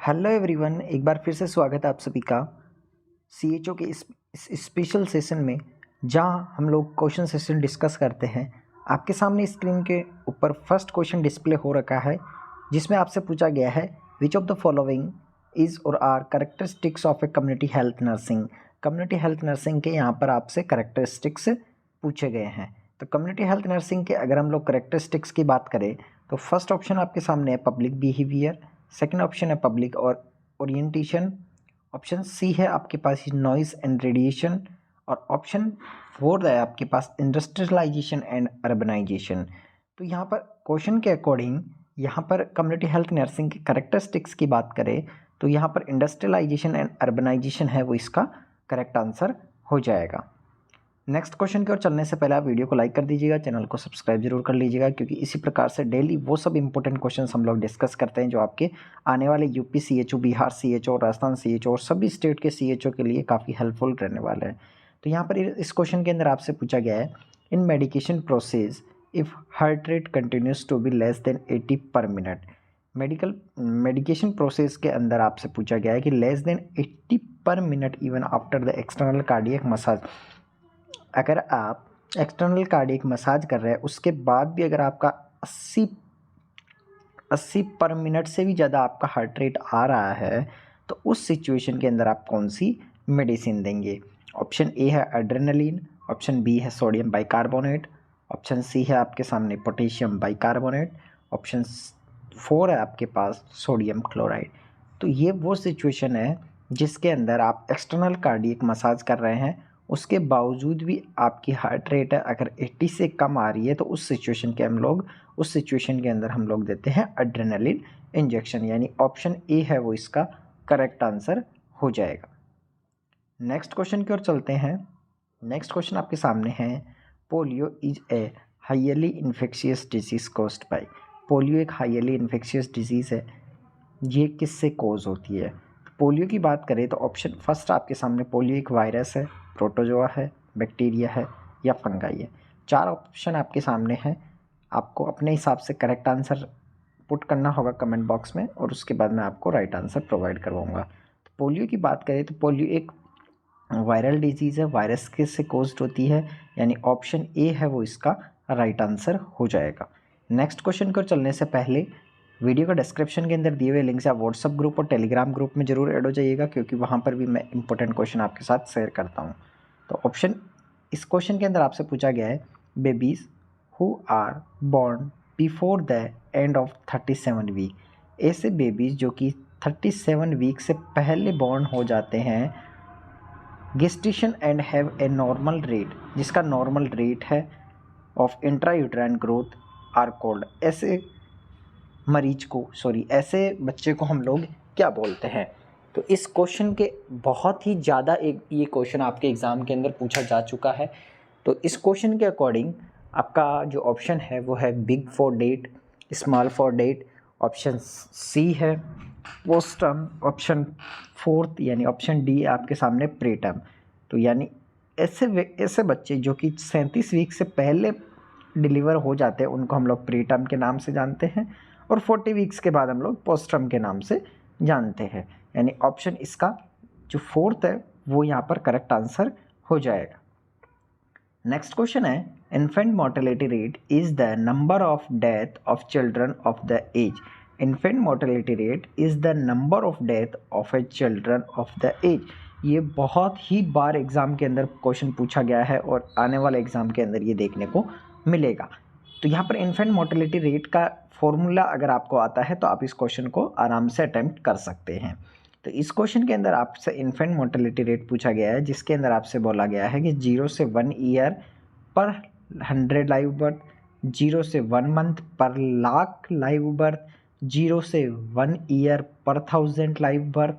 Hello everyone, एक बार फिर से स्वागत है आप सभी का सीएचओ के इस स्पेशल सेशन में, जहां हम लोग क्वेश्चन सेशन डिस्कस करते हैं। आपके सामने स्क्रीन के ऊपर फर्स्ट क्वेश्चन डिस्प्ले हो रखा है, जिसमें आपसे पूछा गया है which of the following is और are characteristics of a community health nursing. Community health nursing के यहाँ पर आपसे कैरेक्टरिस्टिक्स पूछे गए हैं। तो कम्युनिटी हेल्थ नर्सिंग के अगर हम लोग कैरेक्टरिस्टिक्स की बात करें तो फर्स्ट ऑप्शन आपके सामने है पब्लिक बिहेवियर, सेकंड ऑप्शन है पब्लिक और ओरिएंटेशन, ऑप्शन सी है आपके पास नॉइज एंड रेडिएशन, और ऑप्शन फोर्थ है आपके पास इंडस्ट्रियलाइजेशन एंड अर्बनाइजेशन। तो यहाँ पर क्वेश्चन के अकॉर्डिंग यहाँ पर कम्युनिटी हेल्थ नर्सिंग के करेक्टरिस्टिक्स की बात करें तो यहाँ पर इंडस्ट्रियलाइजेशन एंड अर्बनाइजेशन है वो इसका करेक्ट आंसर हो जाएगा। नेक्स्ट क्वेश्चन की ओर चलने से पहले आप वीडियो को लाइक कर दीजिएगा, चैनल को सब्सक्राइब जरूर कर लीजिएगा, क्योंकि इसी प्रकार से डेली वो सब इंपॉर्टेंट क्वेश्चंस हम लोग डिस्कस करते हैं जो आपके आने वाले UP CHO, Bihar CHO, Rajasthan CHO और सभी स्टेट के सीएचओ के लिए काफ़ी हेल्पफुल रहने वाला है। तो यहाँ पर इस क्वेश्चन के अंदर आपसे पूछा गया है in medication process if heart rate continues to be less than 80 per minute. Medication process के अंदर आपसे पूछा गया है कि less than 80 per minute even after the external cardiac massage. अगर आप एक्सटर्नल कार्डियक मसाज कर रहे हैं उसके बाद भी अगर आपका 80 पर मिनट से भी ज़्यादा आपका हार्ट रेट आ रहा है तो उस सिचुएशन के अंदर आप कौन सी मेडिसिन देंगे। ऑप्शन ए है एड्रेनलिन, ऑप्शन बी है सोडियम बाइकार्बोनेट, ऑप्शन सी है आपके सामने पोटेशियम बाइकार्बोनेट, ऑप्शन फोर है आपके पास सोडियम क्लोराइड। तो ये वो सिचुएशन है जिसके अंदर आप एक्सटर्नल कार्डियक मसाज कर रहे हैं, उसके बावजूद भी आपकी हार्ट रेट अगर 80 से कम आ रही है तो उस सिचुएशन के अंदर हम लोग देते हैं एड्रेनलिन इंजेक्शन, यानी ऑप्शन ए है वो इसका करेक्ट आंसर हो जाएगा। नेक्स्ट क्वेश्चन की ओर चलते हैं। नेक्स्ट क्वेश्चन आपके सामने है polio is a highly infectious disease caused by. Polio एक हाईली इन्फेक्शियस डिजीज़ है, ये किससे कॉज होती है। पोलियो की बात करें तो ऑप्शन फर्स्ट आपके सामने पोलियो एक वायरस है, प्रोटोजोआ है, बैक्टीरिया है या फंगाई है। चार ऑप्शन आपके सामने हैं, आपको अपने हिसाब से करेक्ट आंसर पुट करना होगा कमेंट बॉक्स में और उसके बाद मैं आपको राइट आंसर प्रोवाइड करवाऊंगा। तो पोलियो की बात करें तो पोलियो एक वायरल डिजीज़ है, वायरस के से कोज्ड होती है, यानी ऑप्शन ए है वो इसका राइट आंसर हो जाएगा। नेक्स्ट क्वेश्चन को चलने से पहले वीडियो का डिस्क्रिप्शन के अंदर दिए हुए लिंक से आप व्हाट्सअप ग्रुप और टेलीग्राम ग्रुप में जरूर ऐड हो जाइएगा, क्योंकि वहाँ पर भी मैं इंपॉर्टेंट क्वेश्चन आपके साथ शेयर करता हूँ। तो ऑप्शन इस क्वेश्चन के अंदर आपसे पूछा गया है babies who are born before the end of 37 week. ऐसे बेबीज़ जो कि 37 वीक से पहले बॉर्न हो जाते हैं, gestation and have a normal rate, जिसका नॉर्मल रेट है of intrauterine growth are called. ऐसे बच्चे को हम लोग क्या बोलते हैं। तो इस क्वेश्चन के बहुत ही ज़्यादा ये क्वेश्चन आपके एग्ज़ाम के अंदर पूछा जा चुका है। तो इस क्वेश्चन के अकॉर्डिंग आपका जो ऑप्शन है वो है big for date, small for date, option C है पोस्टर्म, ऑप्शन फोर्थ यानी ऑप्शन डी आपके सामने प्रेटर्म। तो यानी ऐसे बच्चे जो कि 37 वीक से पहले डिलीवर हो जाते हैं उनको हम लोग प्रीटर्म के नाम से जानते हैं, और 40 वीक्स के बाद हम लोग पोस्टर्म के नाम से जानते हैं, यानी ऑप्शन इसका जो फोर्थ है वो यहाँ पर करेक्ट आंसर हो जाएगा। नेक्स्ट क्वेश्चन है infant mortality rate is the number of death of children of the age. Infant mortality rate is the number of death of a children of the age. ये बहुत ही बार exam के अंदर question पूछा गया है और आने वाले एग्ज़ाम के अंदर ये देखने को मिलेगा। तो यहाँ पर इन्फेंट मोर्टेलिटी रेट का फॉर्मूला अगर आपको आता है तो आप इस क्वेश्चन को आराम से अटेम्प्ट कर सकते हैं। तो इस क्वेश्चन के अंदर आपसे इन्फेंट मोर्टेलिटी रेट पूछा गया है, जिसके अंदर आपसे बोला गया है कि 0 से 1 ईयर पर 100 लाइव बर्थ, 0 से 1 मंथ पर लाख लाइव बर्थ, 0 से 1 ईयर पर 1000 लाइव बर्थ,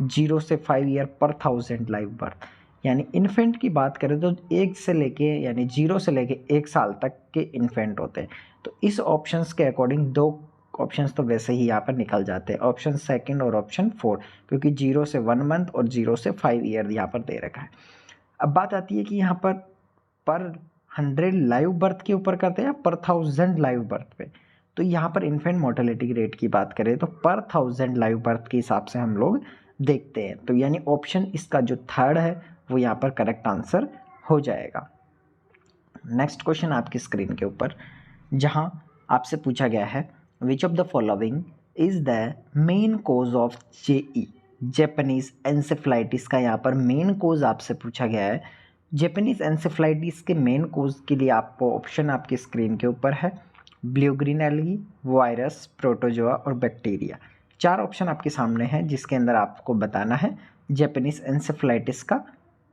0 से 5 ईयर पर 1000 लाइव बर्थ। यानी इन्फेंट की बात करें तो 1 से लेके यानी 0 से लेके 1 साल तक के इन्फेंट होते हैं। तो इस ऑप्शंस के अकॉर्डिंग दो ऑप्शंस तो वैसे ही यहाँ पर निकल जाते हैं, ऑप्शन सेकंड और ऑप्शन 4, क्योंकि 0 से 1 मंथ और 0 से 5 ईयर यहाँ पर दे रखा है। अब बात आती है कि यहाँ पर 100 लाइव बर्थ के ऊपर करते हैं या पर 1000 लाइव बर्थ पे। तो यहाँ पर इन्फेंट मोर्टेलिटी रेट की बात करें तो पर 1000 लाइव बर्थ के हिसाब से हम लोग देखते हैं। तो यानी ऑप्शन इसका जो थर्ड है वो यहाँ पर करेक्ट आंसर हो जाएगा। नेक्स्ट क्वेश्चन आपकी स्क्रीन के ऊपर, जहाँ आपसे पूछा गया है which of the following is the main cause of JE, Japanese encephalitis का यहाँ पर मेन कोज आपसे पूछा गया है। जैपनीज एंसेफ्लाइटिस के मेन कोज के लिए आपको ऑप्शन आपकी स्क्रीन के ऊपर है, blue green algae, virus, protozoa और बैक्टीरिया। 4 ऑप्शन आपके सामने हैं जिसके अंदर आपको बताना है जैपनीज एंसेफ्लाइटिस का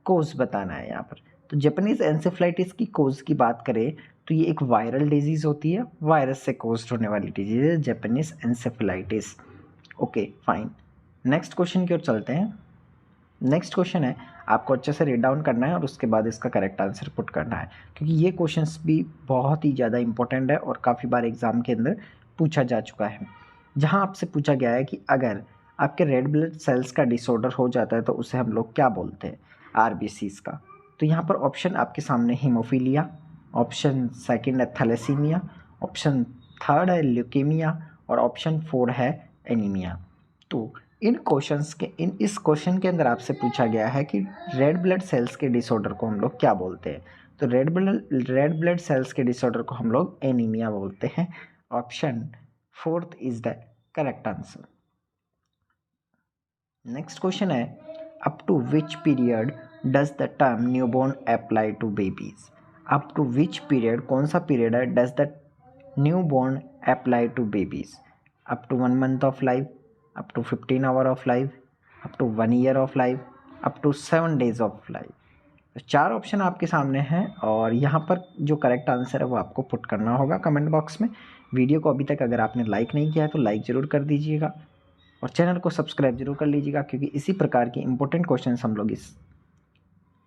कोज बताना है यहाँ पर। तो जैपनीज एंसेफ्लाइटिस की कोज की बात करें तो ये एक वायरल डिजीज़ होती है, वायरस से कोज्ड होने वाली डिजीज़ है Japanese encephalitis. Okay fine, next question की ओर चलते हैं। नेक्स्ट क्वेश्चन है, आपको अच्छे से रीड डाउन करना है और उसके बाद इसका करेक्ट आंसर पुट करना है, क्योंकि ये क्वेश्चंस भी बहुत ही ज़्यादा इंपॉर्टेंट है और काफ़ी बार एग्जाम के अंदर पूछा जा चुका है। जहाँ आपसे पूछा गया है कि अगर आपके रेड ब्लड सेल्स का डिसऑर्डर हो जाता है तो उसे हम लोग क्या बोलते हैं, आरबीसीज का। तो यहाँ पर ऑप्शन आपके सामने हीमोफीलिया, ऑप्शन सेकंड है थैलेसीमिया, ऑप्शन थर्ड है ल्यूकेमिया और ऑप्शन 4 है एनीमिया। तो इस क्वेश्चन के अंदर आपसे पूछा गया है कि रेड ब्लड सेल्स के डिसऑर्डर को हम लोग क्या बोलते हैं। तो रेड ब्लड सेल्स के डिसऑर्डर को हम लोग एनीमिया बोलते हैं। Option 4 is the correct answer. Next question है, up to which period does the term newborn apply to babies. Up to which period, कौन सा पीरियड है, does the newborn apply to babies. Up to 1 month of life, up to 15 hour of life, up to 1 year of life, up to 7 days of life. तो 4 option आपके सामने हैं और यहाँ पर जो करेक्ट आंसर है वो आपको पुट करना होगा कमेंट बॉक्स में। वीडियो को अभी तक अगर आपने लाइक नहीं किया है तो लाइक ज़रूर कर दीजिएगा और चैनल को सब्सक्राइब जरूर कर लीजिएगा, क्योंकि इसी प्रकार की इंपॉर्टेंट क्वेश्चंस हम लोग इस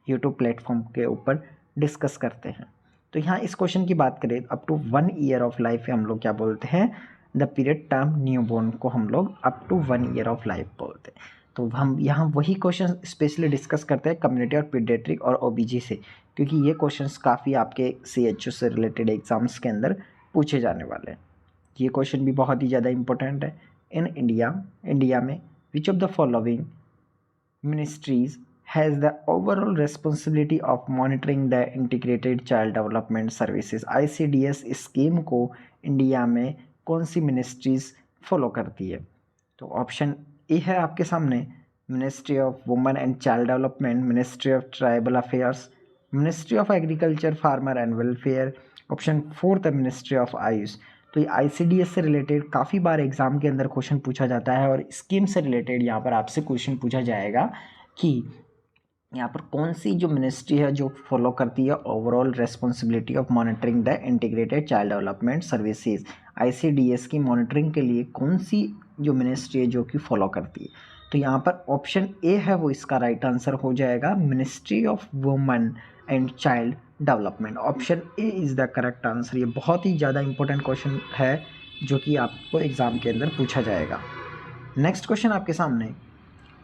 यूट्यूब प्लेटफॉर्म के ऊपर डिस्कस करते हैं। तो यहाँ इस क्वेश्चन की बात करें, up to 1 year of life हम लोग क्या बोलते हैं, द पीरियड टर्म न्यूबॉर्न को हम लोग up to 1 year of life बोलते हैं। तो हम यहाँ वही क्वेश्चन स्पेशली डिस्कस करते हैं कम्युनिटी और पीडियाट्रिक और ओबीजी से, क्योंकि ये क्वेश्चंस काफ़ी आपके CHO से रिलेटेड एग्जाम्स के अंदर पूछे जाने वाले हैं। ये क्वेश्चन भी बहुत ही ज़्यादा इंपॉर्टेंट है। इन इंडिया में विच of the following ministries has the overall responsibility of monitoring the integrated child development services. ICDS scheme को इंडिया में कौन सी मिनिस्ट्रीज फॉलो करती है। तो ऑप्शन ए है आपके सामने, ministry of women and child development, ministry of tribal affairs, ministry of agriculture farmer and welfare, option 4 the ministry of Ayush. तो ये ICDS से रिलेटेड काफ़ी बार एग्जाम के अंदर क्वेश्चन पूछा जाता है और स्कीम से रिलेटेड यहाँ पर आपसे क्वेश्चन पूछा जाएगा कि यहाँ पर कौन सी जो मिनिस्ट्री है जो फॉलो करती है overall responsibility of monitoring the integrated child development services. ICDS की मॉनिटरिंग के लिए कौन सी जो मिनिस्ट्री है जो कि फॉलो करती है। तो यहाँ पर ऑप्शन ए है वो इसका राइट आंसर हो जाएगा, ministry of women and child development. Option A is the correct answer. ये बहुत ही ज़्यादा इंपॉर्टेंट क्वेश्चन है जो कि आपको एग्ज़ाम के अंदर पूछा जाएगा। नेक्स्ट क्वेश्चन आपके सामने,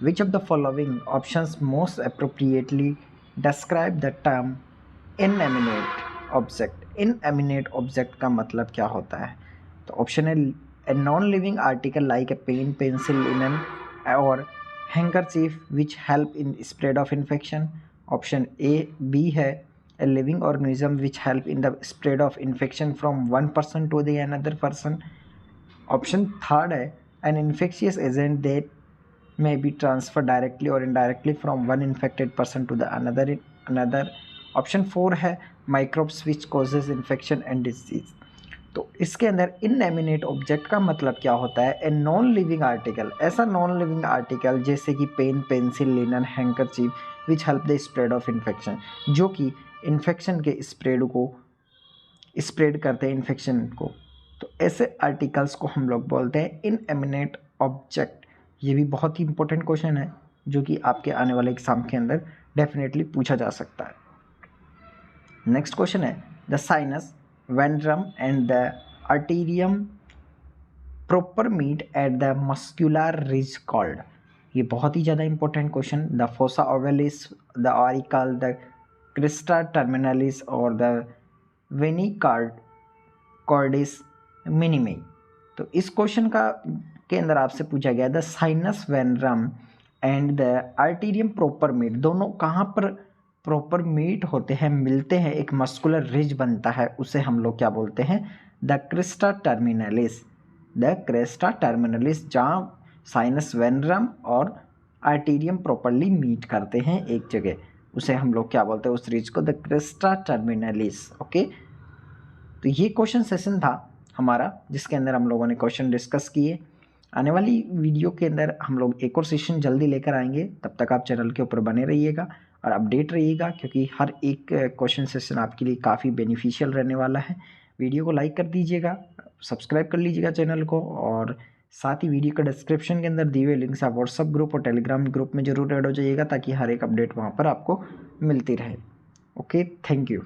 which of the following options most appropriately describe the term inanimate object. Inanimate object का मतलब क्या होता है। तो ऑप्शन है ए non living article like a pen, pencil, linen और handkerchief which help in spread of infection. Option B है a living organism which help in the spread of infection from one person to the another person. Option third है an infectious agent that may be transferred directly or indirectly from one infected person to the another. Option 4 है microbes which causes infection and disease. तो इसके अंदर इनएमिनेट object का मतलब क्या होता है, ए नॉन लिविंग आर्टिकल, ऐसा नॉन लिविंग आर्टिकल जैसे कि pen, pencil, linen, handkerchief which help the spread of infection, जो कि इन्फेक्शन के स्प्रेड को स्प्रेड करते हैं इन्फेक्शन को। तो ऐसे आर्टिकल्स को हम लोग बोलते हैं इनएमिनेट ऑब्जेक्ट। ये भी बहुत ही इंपॉर्टेंट क्वेश्चन है जो कि आपके आने वाले एग्जाम के अंदर डेफिनेटली पूछा जा सकता है। नेक्स्ट क्वेश्चन है, the sinus, venarum and the atrium proper meet at the muscular ridge called. ये बहुत ही ज़्यादा important question. The fossa ovalis, the auricle, the crista terminalis और द वेनी कॉर्डिस मिनिमी। तो इस क्वेश्चन का के अंदर आपसे पूछा गया the sinus venarum and the atrium proper meet, दोनों कहाँ पर प्रॉपर मीट होते हैं, मिलते हैं, एक मस्कुलर रिज बनता है, उसे हम लोग क्या बोलते हैं, the Cresta terminalis. The Cresta terminalis, जहाँ साइनस वेनरम और आर्टेरियम प्रॉपरली मीट करते हैं एक जगह, उसे हम लोग क्या बोलते हैं, उस रिज को द क्रेस्टा टर्मिनलिस। ओके, तो ये क्वेश्चन सेशन था हमारा जिसके अंदर हम लोगों ने क्वेश्चन डिस्कस किए। आने वाली वीडियो के अंदर हम लोग एक और सेशन जल्दी लेकर आएंगे, तब तक आप चैनल के ऊपर बने रहिएगा और अपडेट रहिएगा, क्योंकि हर एक क्वेश्चन सेशन आपके लिए काफ़ी बेनिफिशियल रहने वाला है। वीडियो को लाइक कर दीजिएगा, सब्सक्राइब कर लीजिएगा चैनल को, और साथ ही वीडियो का डिस्क्रिप्शन के अंदर दिए हुए लिंक से आप व्हाट्सअप ग्रुप और टेलीग्राम ग्रुप में जरूर ऐड हो जाइएगा, ताकि हर एक अपडेट वहाँ पर आपको मिलती रहे। Okay, thank you.